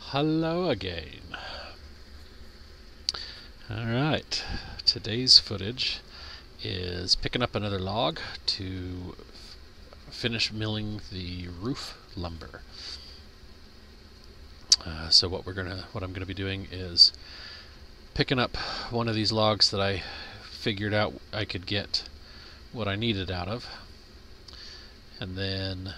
Hello again. Alright, today's footage is picking up another log to finish milling the roof lumber. So what I'm gonna be doing is picking up one of these logs that I figured out I could get what I needed out of, and then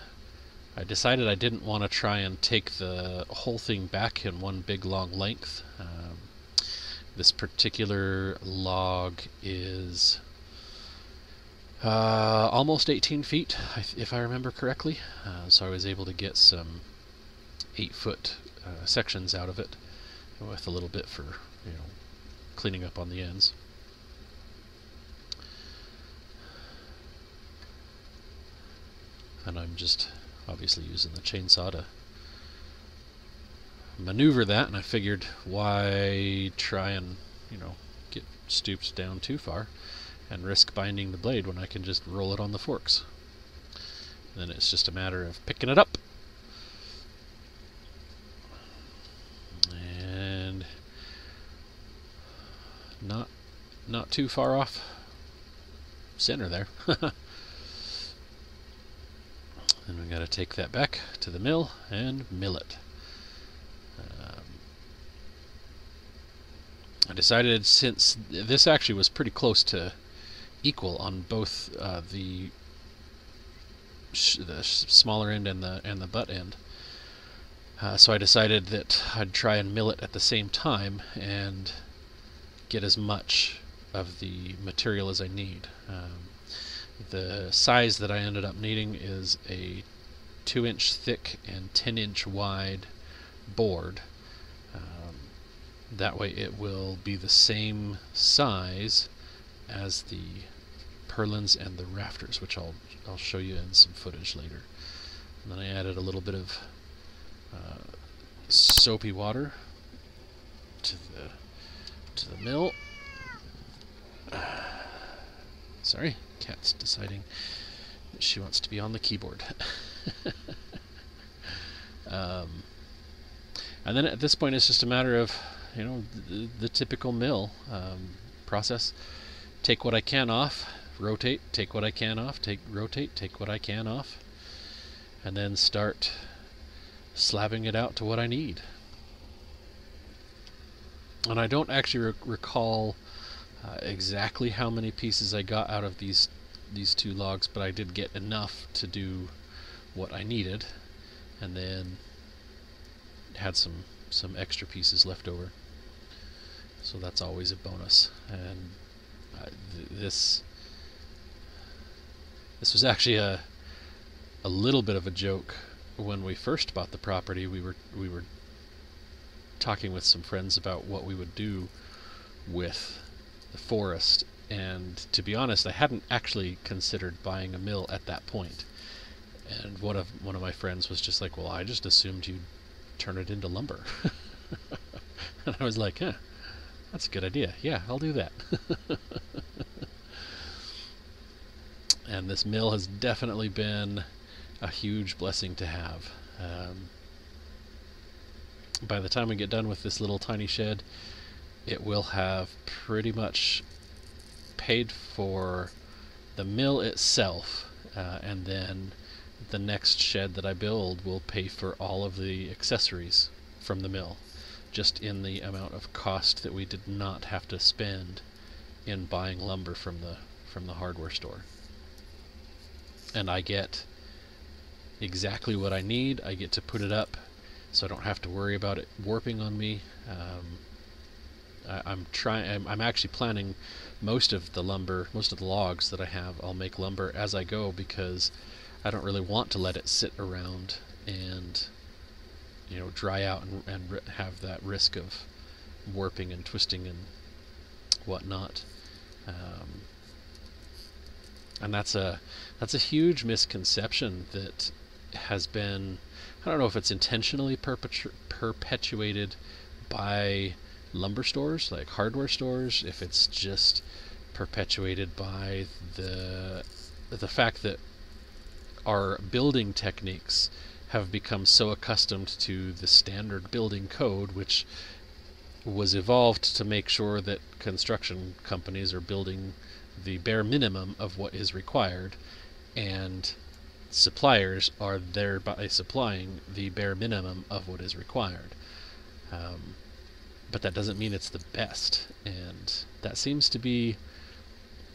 I decided I didn't want to try and take the whole thing back in one big long length. This particular log is almost 18 feet, if I remember correctly. So I was able to get some 8-foot sections out of it, with a little bit for cleaning up on the ends. And I'm just obviously using the chainsaw to maneuver that, and I figured why try and get stooped down too far and risk binding the blade when I can just roll it on the forks. And then it's just a matter of picking it up and not too far off center there. And we got to take that back to the mill and mill it. I decided, since this actually was pretty close to equal on both the smaller end and the butt end, so I decided that I'd try and mill it at the same time and get as much of the material as I need. The size that I ended up needing is a 2-inch thick and 10-inch wide board. That way it will be the same size as the purlins and the rafters, which I'll show you in some footage later. And then I added a little bit of soapy water to the mill. Sorry, cat's deciding that she wants to be on the keyboard. And then at this point it's just a matter of the typical mill process. Take what I can off, rotate, take what I can off, rotate, take what I can off, and then start slabbing it out to what I need. And I don't actually recall exactly how many pieces I got out of these two logs, but I did get enough to do what I needed, and then had some extra pieces left over. So that's always a bonus. And this was actually a little bit of a joke when we first bought the property. We were talking with some friends about what we would do with the forest, and to be honest, I hadn't actually considered buying a mill at that point. And one of my friends was just like, "Well, I just assumed you'd turn it into lumber." And I was like, that's a good idea. Yeah, I'll do that. And this mill has definitely been a huge blessing to have. By the time we get done with this little tiny shed, it will have pretty much paid for the mill itself, and then the next shed that I build will pay for all of the accessories from the mill, just in the amount of cost that we did not have to spend in buying lumber from the hardware store. And I get exactly what I need. I get to put it up, so I don't have to worry about it warping on me. I'm actually planning most of the logs that I have, I'll make lumber as I go, because I don't really want to let it sit around and dry out and have that risk of warping and twisting and whatnot. And that's a huge misconception that has been, I don't know if it's intentionally perpetuated by lumber stores, like hardware stores, if it's just perpetuated by the fact that our building techniques have become so accustomed to the standard building code, which was evolved to make sure that construction companies are building the bare minimum of what is required, and suppliers are thereby supplying the bare minimum of what is required. But that doesn't mean it's the best, and that seems to be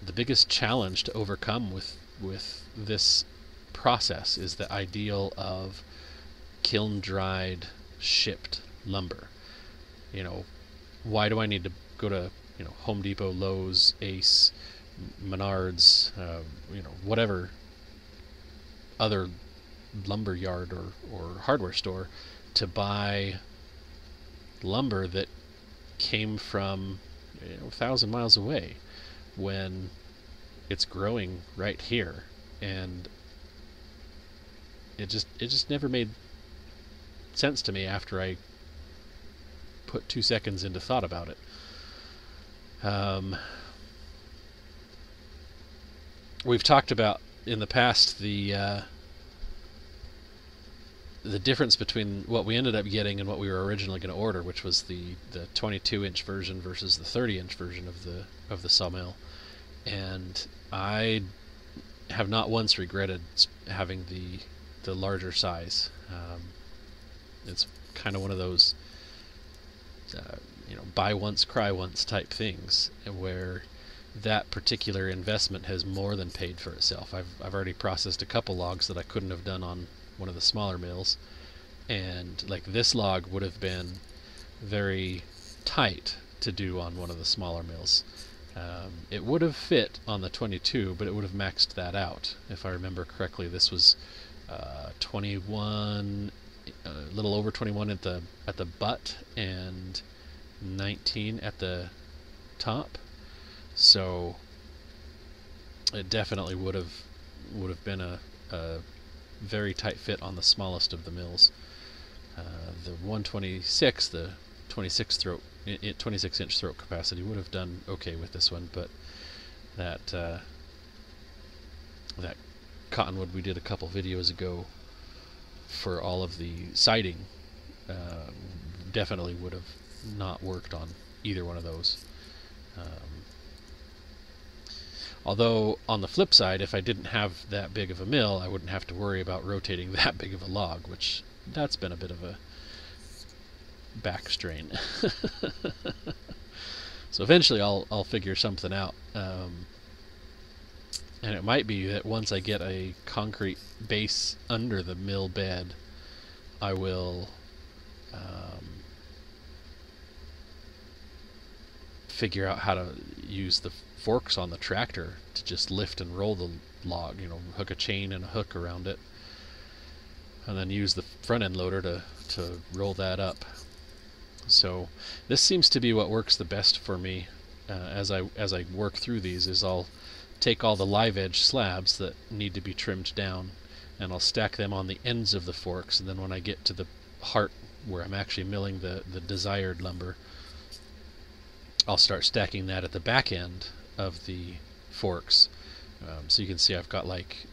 the biggest challenge to overcome with this process, is the ideal of kiln dried shipped lumber. Why do I need to go to Home Depot, Lowe's, Ace, Menards, whatever other lumber yard or hardware store to buy lumber that came from 1,000 miles away, when it's growing right here? And it just never made sense to me after I put 2 seconds into thought about it. We've talked about in the past the difference between what we ended up getting and what we were originally going to order, which was the 22-inch version versus the 30-inch version of the sawmill. And I have not once regretted having the larger size. It's kind of one of those buy once, cry once type things, where that particular investment has more than paid for itself. I've already processed a couple logs that I couldn't have done on one of the smaller mills, and like this log would have been very tight to do on one of the smaller mills. It would have fit on the 22, but it would have maxed that out. If I remember correctly, this was 21, a little over 21 at the butt, and 19 at the top. So it definitely would have been a very tight fit on the smallest of the mills. The 126, the 26-inch throat capacity would have done okay with this one, but that cottonwood we did a couple videos ago for all of the siding definitely would have not worked on either one of those. Although on the flip side, if I didn't have that big of a mill, I wouldn't have to worry about rotating that big of a log, which that's been a bit of a back strain. So eventually I'll figure something out, and it might be that once I get a concrete base under the mill bed, I will figure out how to use the forks on the tractor to just lift and roll the log, hook a chain and a hook around it, and then use the front end loader to roll that up. So this seems to be what works the best for me as I work through these. Is I'll take all the live edge slabs that need to be trimmed down, and I'll stack them on the ends of the forks, and then when I get to the heart where I'm actually milling the desired lumber, I'll start stacking that at the back end of the forks. So you can see I've got like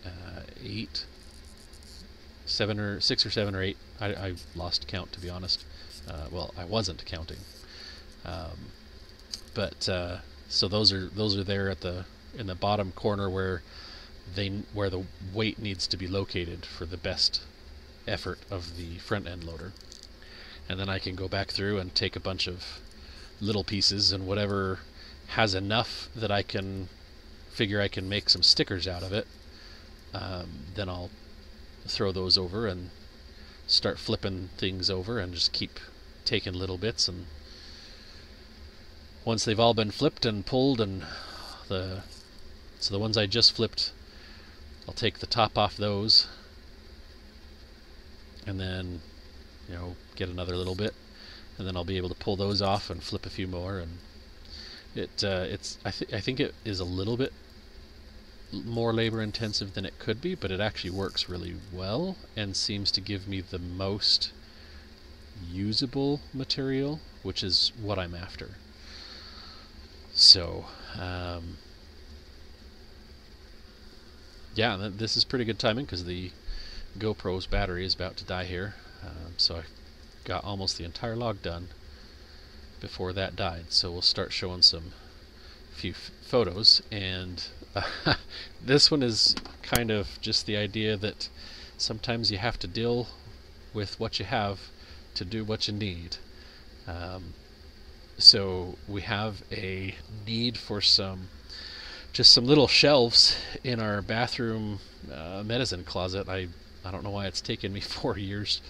6 or 7 or 8. I lost count, to be honest. Well, I wasn't counting. So those are there in the bottom corner where the weight needs to be located for the best effort of the front end loader. And then I can go back through and take a bunch of little pieces, and whatever has enough that I can figure I can make some stickers out of it, then I'll throw those over and start flipping things over and just keep taking little bits. And once they've all been flipped and pulled, and the ones I just flipped, I'll take the top off those, and then get another little bit, and then I'll be able to pull those off and flip a few more. And I think it is a little bit more labor intensive than it could be, but it actually works really well and seems to give me the most usable material, which is what I'm after. So yeah, this is pretty good timing, because the GoPro's battery is about to die here, so I got almost the entire log done before that died. So we'll start showing some few photos, and this one is kind of just the idea that sometimes you have to deal with what you have to do what you need. So we have a need for just some little shelves in our bathroom medicine closet. I don't know why it's taken me 4 years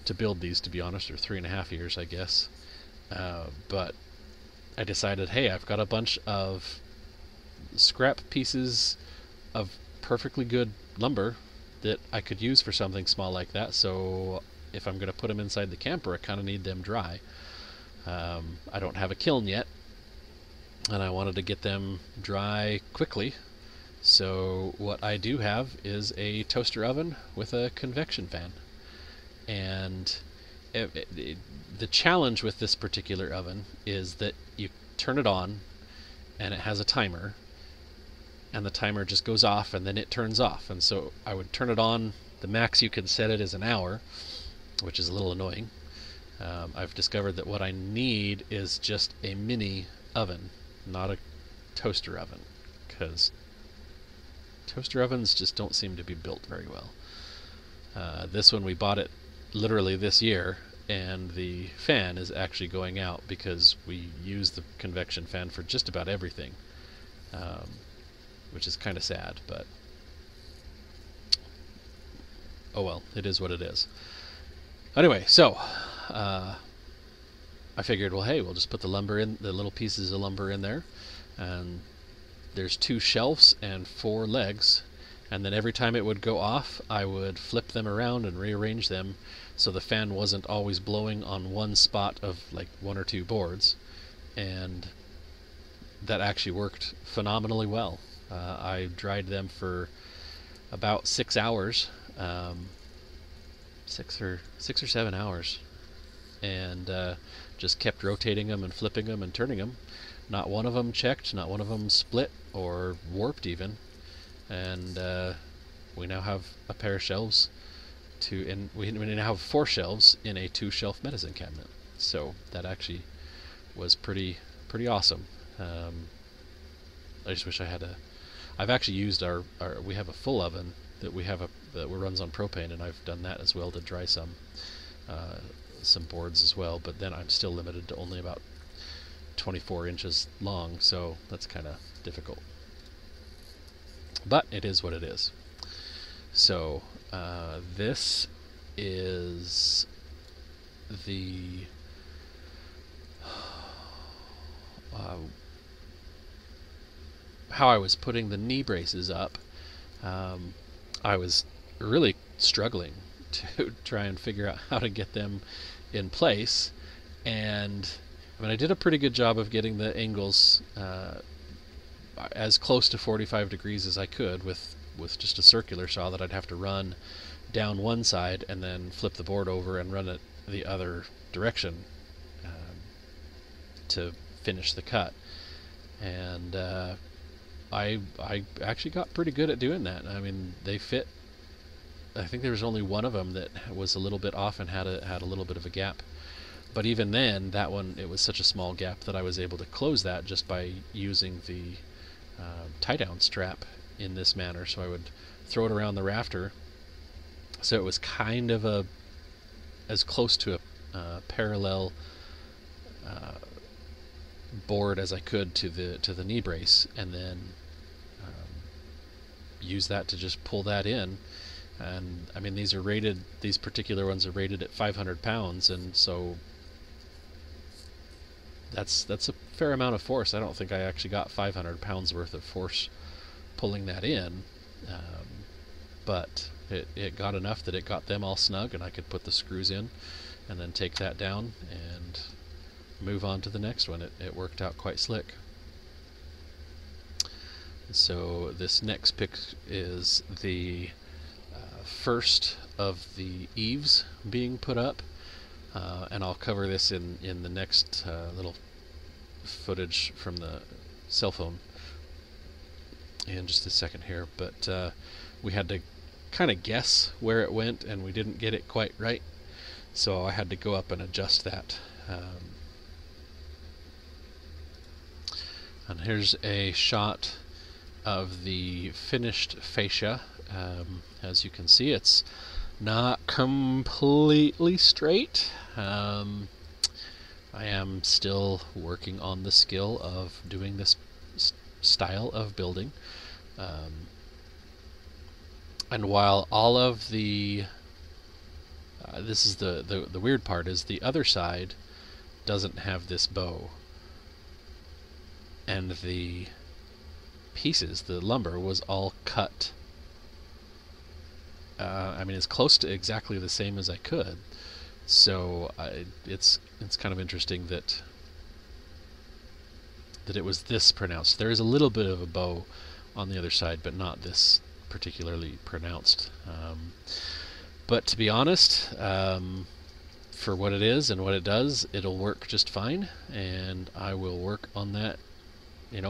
to build these, to be honest, or 3.5 years, I guess. But I decided, hey, I've got a bunch of scrap pieces of perfectly good lumber that I could use for something small like that, so if I'm going to put them inside the camper, I kind of need them dry. I don't have a kiln yet, and I wanted to get them dry quickly, so what I do have is a toaster oven with a convection fan. And the challenge with this particular oven is that you turn it on and it has a timer, and the timer just goes off and then it turns off. And so I would turn it on, the max you can set it is an hour, which is a little annoying. I've discovered that what I need is just a mini oven, not a toaster oven, because toaster ovens just don't seem to be built very well. This one, we bought it literally this year, and the fan is actually going out because we use the convection fan for just about everything, which is kind of sad, but oh well, it is what it is. Anyway, so I figured, well, hey, we'll just put the little pieces of lumber in there, and there's 2 shelves and 4 legs, and then every time it would go off, I would flip them around and rearrange them so the fan wasn't always blowing on one spot of like 1 or 2 boards, and that actually worked phenomenally well. I dried them for about 6 hours, 6 or 7 hours, and just kept rotating them and flipping them and turning them. Not one of them checked, not one of them split or warped even. And we now have a pair of shelves we now have 4 shelves in a 2-shelf medicine cabinet. So that actually was pretty awesome. I just wish I had I've actually used we have a full oven that that runs on propane, and I've done that as well to dry some boards as well, but then I'm still limited to only about 24 inches long, so that's kind of difficult. But it is what it is. So this is the how I was putting the knee braces up. I was really struggling to try and figure out how to get them in place, and I mean, I did a pretty good job of getting the angles as close to 45 degrees as I could with just a circular saw that I'd have to run down one side and then flip the board over and run it the other direction to finish the cut. And I actually got pretty good at doing that. I mean, they fit. I think there was only one of them that was a little bit off and had a little bit of a gap. But even then, that one, it was such a small gap that I was able to close that just by using the tie-down strap in this manner. So I would throw it around the rafter, so it was kind of as close to a parallel board as I could to the knee brace, and then use that to just pull that in. And I mean, these particular ones are rated at 500 pounds, and so that's a fair amount of force. I don't think I actually got 500 pounds worth of force pulling that in, but it got enough that it got them all snug, and I could put the screws in and then take that down and move on to the next one. It worked out quite slick. So this next pic is the first of the eaves being put up, and I'll cover this in the next little footage from the cell phone in just a second here. But we had to kind of guess where it went, and we didn't get it quite right, so I had to go up and adjust that. And here's a shot of the finished fascia. As you can see, it's not completely straight. I am still working on the skill of doing this style of building. And while all of the this is the weird part, is the other side doesn't have this bow, and the pieces, the lumber, was all cut. I mean, it's close to exactly the same as I could. So it's kind of interesting that it was this pronounced. There is a little bit of a bow on the other side, but not this particularly pronounced. But to be honest, for what it is and what it does, it'll work just fine, and I will work on that,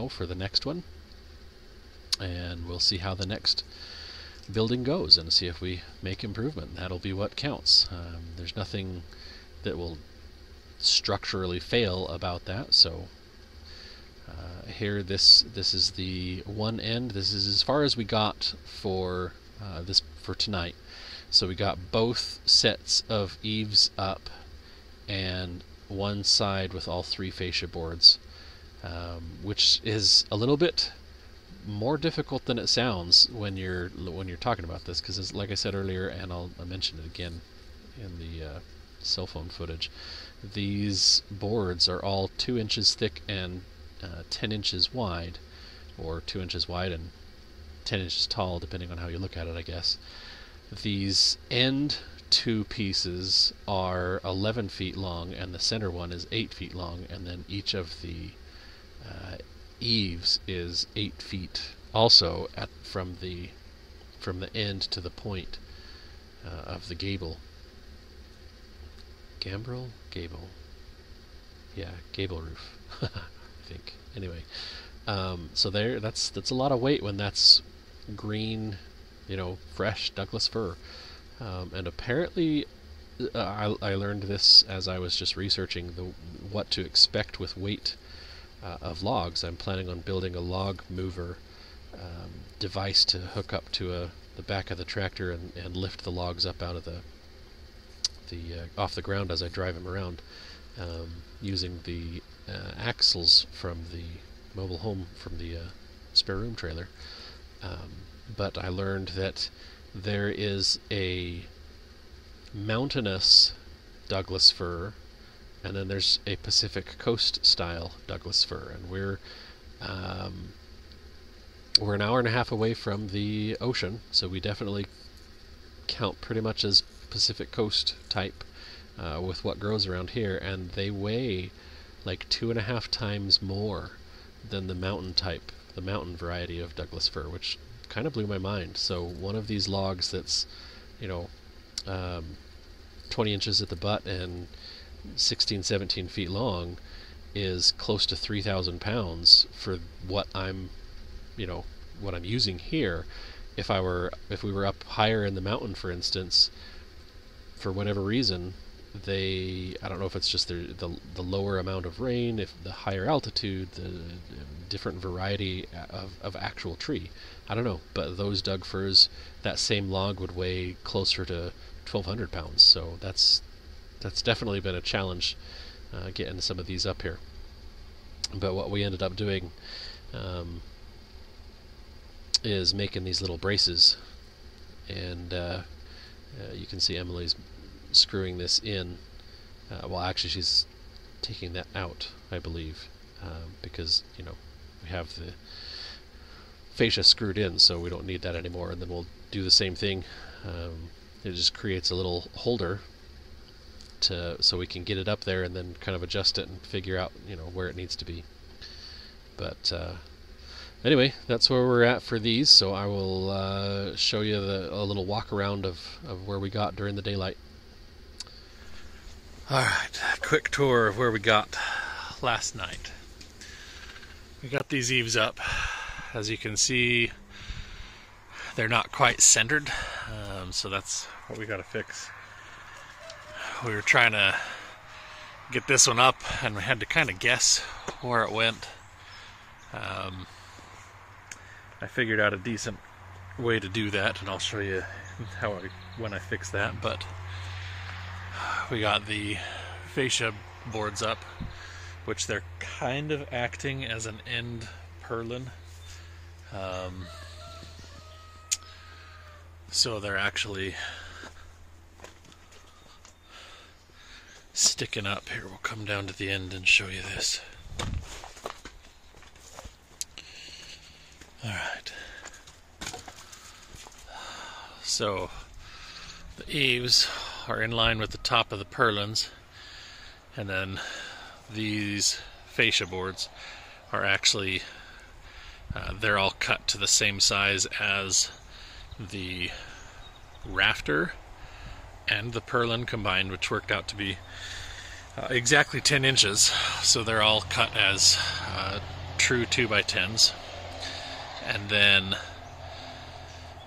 for the next one, and we'll see how the next building goes and see if we make improvement. That'll be what counts. There's nothing that will structurally fail about that. So here, this is the one end. This is as far as we got for tonight. So we got both sets of eaves up and one side with all 3 fascia boards, which is a little bit more difficult than it sounds when you're talking about this, because like I said earlier, and I'll mention it again in the cell phone footage, these boards are all 2 inches thick and 10 inches wide, or 2 inches wide and 10 inches tall, depending on how you look at it, I guess. These end 2 pieces are 11 feet long, and the center one is 8 feet long, and then each of the eaves is 8 feet also from the end to the point of the gable. Gable? Yeah, gable roof. I think. Anyway, so that's a lot of weight when that's green, fresh Douglas fir. And apparently, I learned this as I was just researching what to expect with weight of logs. I'm planning on building a log mover device to hook up to the back of the tractor and lift the logs up out of the off the ground as I drive them around, using the axles from the mobile home, from the spare room trailer. But I learned that there is a mountainous Douglas fir, and then there's a Pacific Coast style Douglas fir, and we're an hour and a half away from the ocean, so we definitely count pretty much as Pacific Coast type with what grows around here, and they weigh like 2.5 times more than the mountain variety of Douglas fir, which kind of blew my mind. So one of these logs that's 20 inches at the butt and 16-17 feet long is close to 3,000 pounds for what I'm using here. If we were up higher in the mountain, for instance, for whatever reason, I don't know if it's just the lower amount of rain, if the higher altitude, the different variety of actual tree, I don't know, but those Doug firs, that same log would weigh closer to 1,200 pounds, so that's definitely been a challenge getting some of these up here. But what we ended up doing is making these little braces, and you can see Emily's screwing this in. Well, actually, she's taking that out, I believe, because we have the fascia screwed in, so we don't need that anymore. And then we'll do the same thing. It just creates a little holder so we can get it up there and then kind of adjust it and figure out where it needs to be. But anyway, that's where we're at for these. So I will show you a little walk around of where we got during the daylight. Alright, quick tour of where we got last night. We got these eaves up. As you can see, they're not quite centered. So that's what we got to fix. We were trying to get this one up, and we had to kind of guess where it went. I figured out a decent way to do that, and I'll show you when I fix that. But we got the fascia boards up, which they're kind of acting as an end purlin. So they're actually sticking up. Here, we'll come down to the end and show you this. Alright. So the eaves are in line with the top of the purlins, and then these fascia boards are actually they're all cut to the same size as the rafter and the purlin combined, which worked out to be exactly 10 inches. So they're all cut as true 2x10's, and then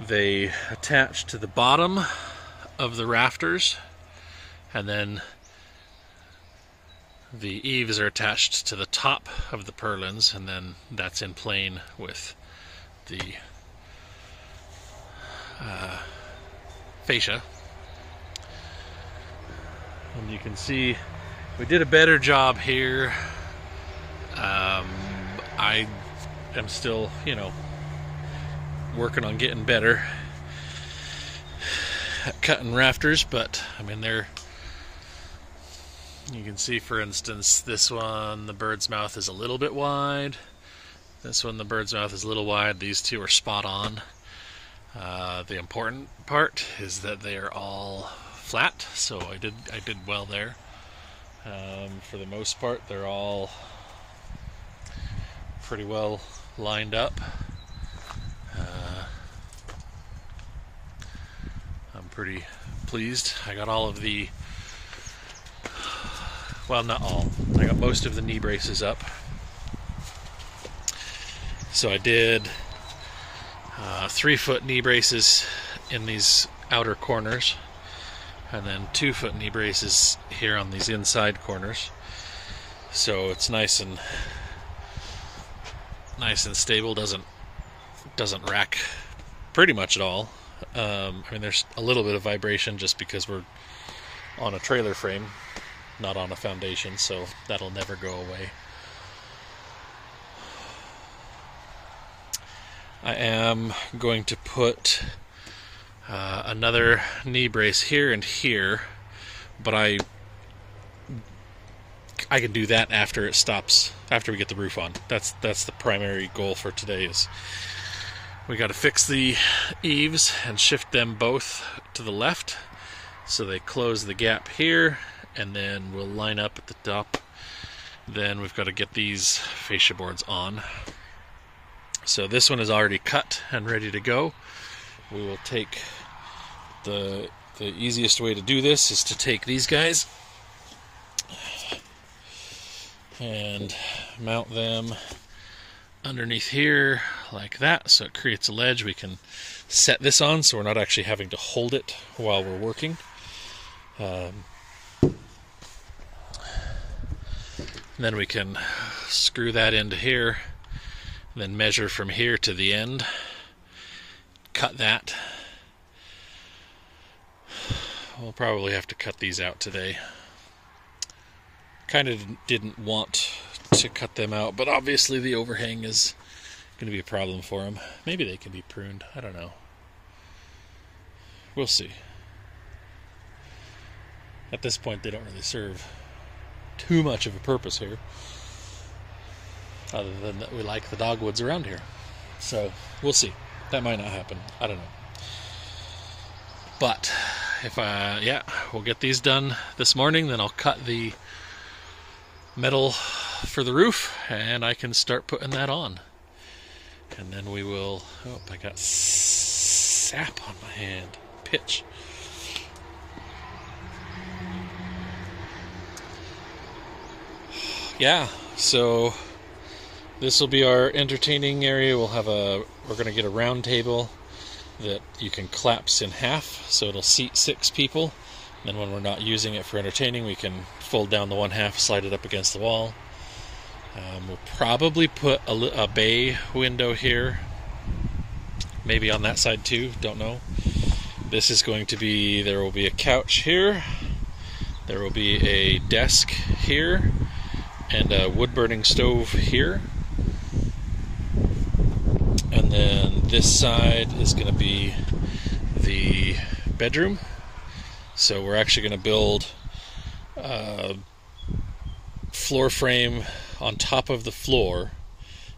they attach to the bottom of the rafters, and then the eaves are attached to the top of the purlins, and then that's in plane with the fascia. And you can see we did a better job here. I am still, working on getting better at cutting rafters, but I mean, you can see, for instance, this one, the bird's mouth is a little bit wide. This one, the bird's mouth is a little wide. These two are spot on. The important part is that they are all flat, so I did well there. For the most part, they're all pretty well lined up. I'm pretty pleased. I got all of the, well, not all. I got most of the knee braces up. So I did 3-foot knee braces in these outer corners, and then 2-foot knee braces here on these inside corners. So it's nice and stable. Doesn't rack pretty much at all. I mean, there's a little bit of vibration just because we're on a trailer frame, not on a foundation, so that'll never go away. I am going to put another knee brace here and here, but I can do that after it stops, after we get the roof on. That's the primary goal for today. Is we got to fix the eaves and shift them both to the left so they close the gap here, and then we'll line up at the top. Then we've got to get these fascia boards on. So this one is already cut and ready to go. We will take the easiest way to do this is to take these guys and mount them underneath here like that, so it creates a ledge. We can set this on so we're not actually having to hold it while we're working. Then we can screw that into here, then measure from here to the end, cut that. We'll probably have to cut these out today. Kind of didn't want to cut them out, but obviously the overhang is going to be a problem for them. Maybe they can be pruned. I don't know. We'll see. At this point, they don't really serve too much of a purpose here, other than that we like the dogwoods around here. So we'll see. That might not happen. I don't know. But if we'll get these done this morning, then I'll cut the metal for the roof and I can start putting that on. And then we will, I got sap on my hand. Pitch. Yeah, so this will be our entertaining area. We're going to get a round table that you can collapse in half, so it'll seat 6 people. And then when we're not using it for entertaining, we can fold down the one half, slide it up against the wall. We'll probably put a bay window here, maybe on that side too, don't know. This is going to be, there will be a couch here, there will be a desk here, and a wood-burning stove here. And then this side is going to be the bedroom. So we're actually going to build a floor frame on top of the floor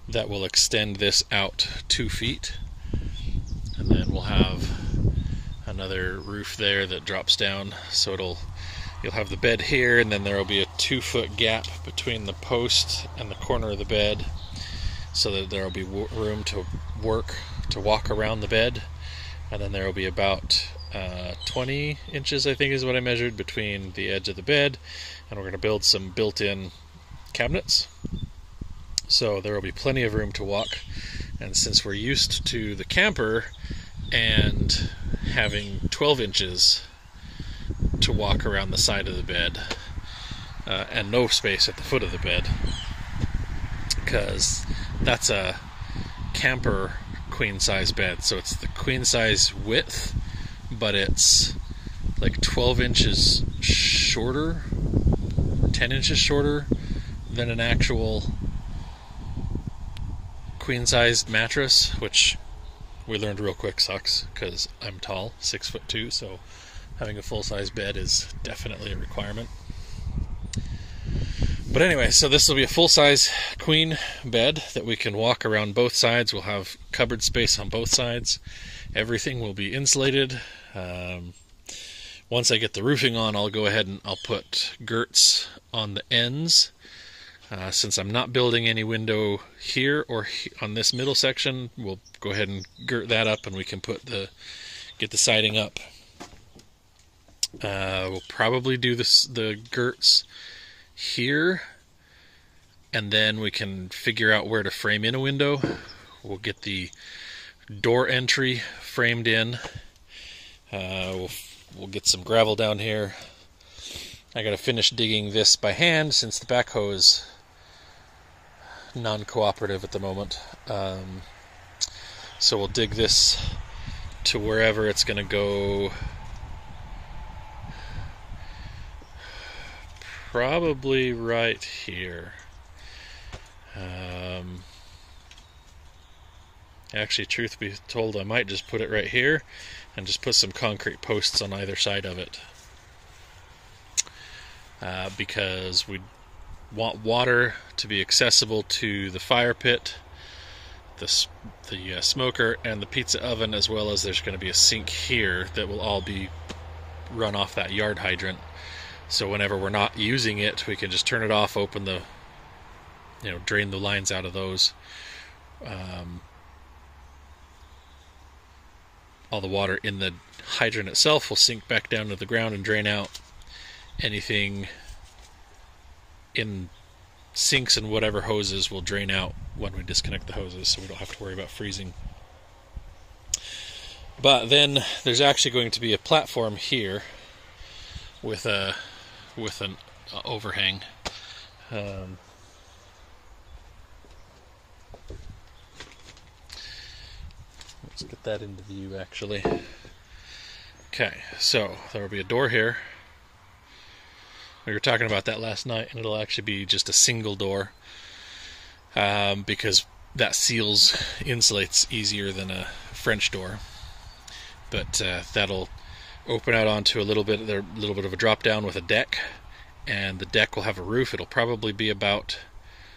that will extend this out 2 feet. And then we'll have another roof there that drops down, so you'll have the bed here, and then there will be a 2-foot gap between the post and the corner of the bed, so that there will be room to walk around the bed. And then there will be about 20 inches, I think is what I measured, between the edge of the bed, and we're going to build some built-in cabinets, so there will be plenty of room to walk. And since we're used to the camper and having 12 inches to walk around the side of the bed, and no space at the foot of the bed, because that's a camper queen size bed, so it's the queen size width, but it's like 12 inches shorter, 10 inches shorter than an actual queen sized mattress, which we learned real quick sucks, because I'm tall, 6'2", so having a full-size bed is definitely a requirement. But anyway, so this will be a full-size queen bed that we can walk around both sides. We'll have cupboard space on both sides. Everything will be insulated. Once I get the roofing on, I'll go ahead and I'll put girts on the ends. Since I'm not building any window here or on this middle section, we'll go ahead and girt that up, and we can get the siding up. We'll probably do the girts here, and then we can figure out where to frame in a window. We'll get the door entry framed in. We'll get some gravel down here. I gotta finish digging this by hand since the backhoe is non-cooperative at the moment. So we'll dig this to wherever it's gonna go. Probably right here. Actually, truth be told, I might just put it right here and just put some concrete posts on either side of it. Because we want water to be accessible to the fire pit, the smoker, and the pizza oven, as well as there's going to be a sink here that will all be run off that yard hydrant. So whenever we're not using it, we can just turn it off, open the, drain the lines out of those. All the water in the hydrant itself will sink back down to the ground and drain out. Anything in sinks and whatever hoses will drain out when we disconnect the hoses, so we don't have to worry about freezing. But then there's actually going to be a platform here with an overhang. Let's get that into view, actually. Okay, so there will be a door here. We were talking about that last night, and it'll actually be just a single door, because that insulates easier than a French door. But that'll open out onto a little bit of a drop down with a deck, and the deck will have a roof. It'll probably be about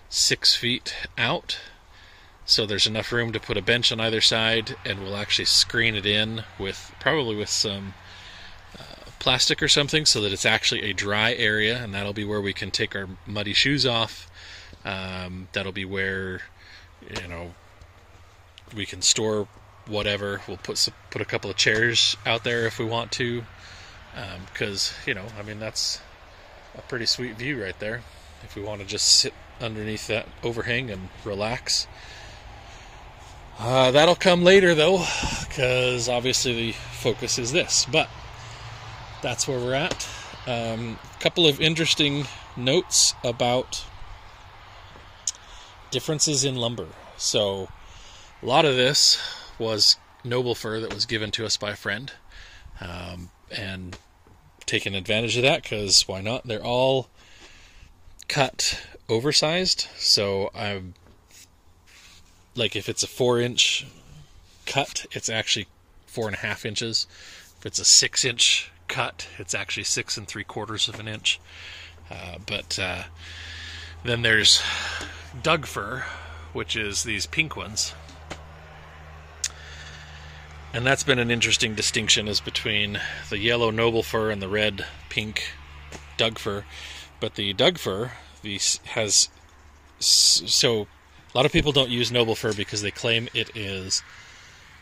6 feet out, so there's enough room to put a bench on either side, and we'll actually screen it in probably with some plastic or something, so that it's actually a dry area, and that'll be where we can take our muddy shoes off. That'll be where we can store whatever. We'll put a couple of chairs out there if we want to, because that's a pretty sweet view right there. If we want to just sit underneath that overhang and relax. That'll come later though, because obviously the focus is this, but that's where we're at. A couple of interesting notes about differences in lumber. So a lot of this was noble fir that was given to us by a friend, and taking advantage of that, because why not? They're all cut oversized, so I'm like, if it's a 4-inch cut, it's actually 4.5 inches. If it's a 6-inch cut, it's actually 6 3/4 of an inch. But then there's Doug fir, which is these pink ones. And that's been an interesting distinction, is between the yellow noble fir and the red pink Doug fir. But the Doug fir has, so a lot of people don't use noble fir because they claim it is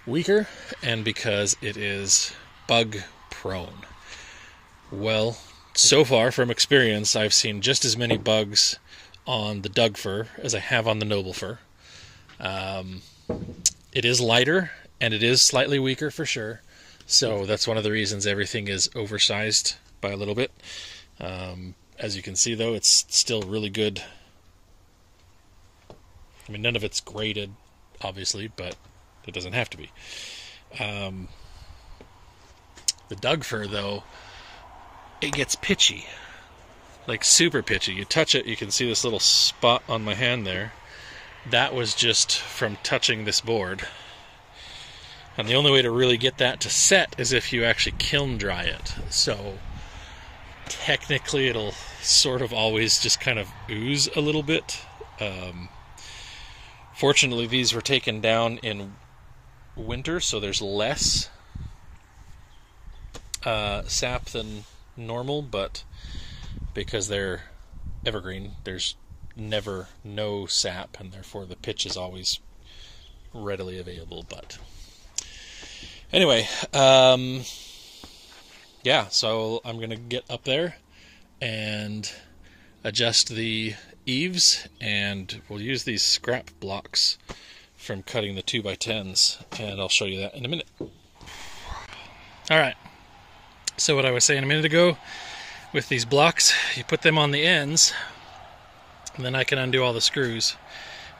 weaker and because it is bug prone. Well, so far from experience, I've seen just as many bugs on the Doug fir as I have on the noble fir. It is lighter and it is slightly weaker for sure. So that's one of the reasons everything is oversized by a little bit. As you can see though, it's still really good. I mean, none of it's graded, obviously, but it doesn't have to be. The Doug fir, though, it gets pitchy. Like, super pitchy. You touch it, you can see this little spot on my hand there. That was just from touching this board. And the only way to really get that to set is if you actually kiln dry it. So, technically, it'll sort of always just kind of ooze a little bit. Fortunately, these were taken down in winter, so there's less sap than normal, but because they're evergreen, there's never no sap, and therefore the pitch is always readily available. But anyway, yeah, so I'm going to get up there and adjust the eaves, and we'll use these scrap blocks from cutting the 2x10's, and I'll show you that in a minute. Alright, so what I was saying a minute ago, with these blocks, you put them on the ends, and then I can undo all the screws,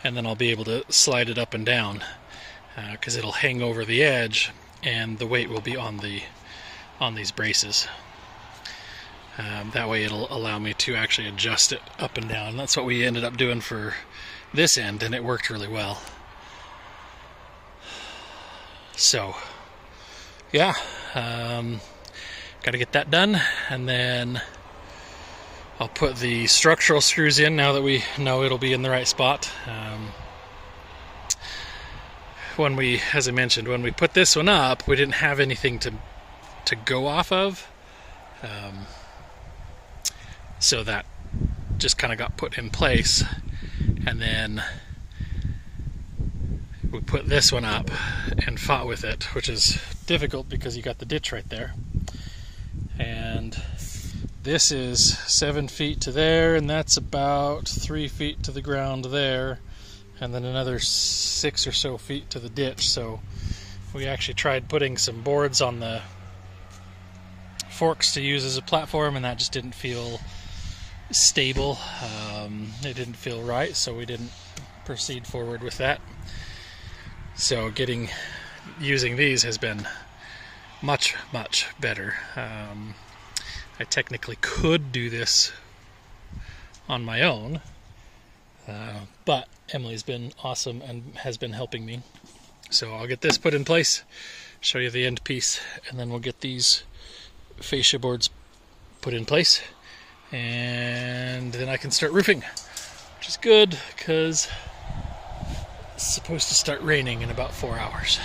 and then I'll be able to slide it up and down, because it'll hang over the edge, and the weight will be on these braces. That way it'll allow me to actually adjust it up and down. That's what we ended up doing for this end, and it worked really well. So, yeah, got to get that done, and then I'll put the structural screws in now that we know it'll be in the right spot. As I mentioned, when we put this one up, we didn't have anything to go off of. So that just kind of got put in place, and then we put this one up and fought with it, which is difficult because you got the ditch right there. And this is 7 feet to there, and that's about 3 feet to the ground there, and then another 6 or so feet to the ditch. So we actually tried putting some boards on the forks to use as a platform, and that just didn't feel stable. It didn't feel right, so we didn't proceed forward with that. So using these has been much better. I technically could do this on my own, but Emily's been awesome and has been helping me. So I'll get this put in place, show you the end piece, and then we'll get these fascia boards put in place, and then I can start roofing, which is good because it's supposed to start raining in about 4 hours.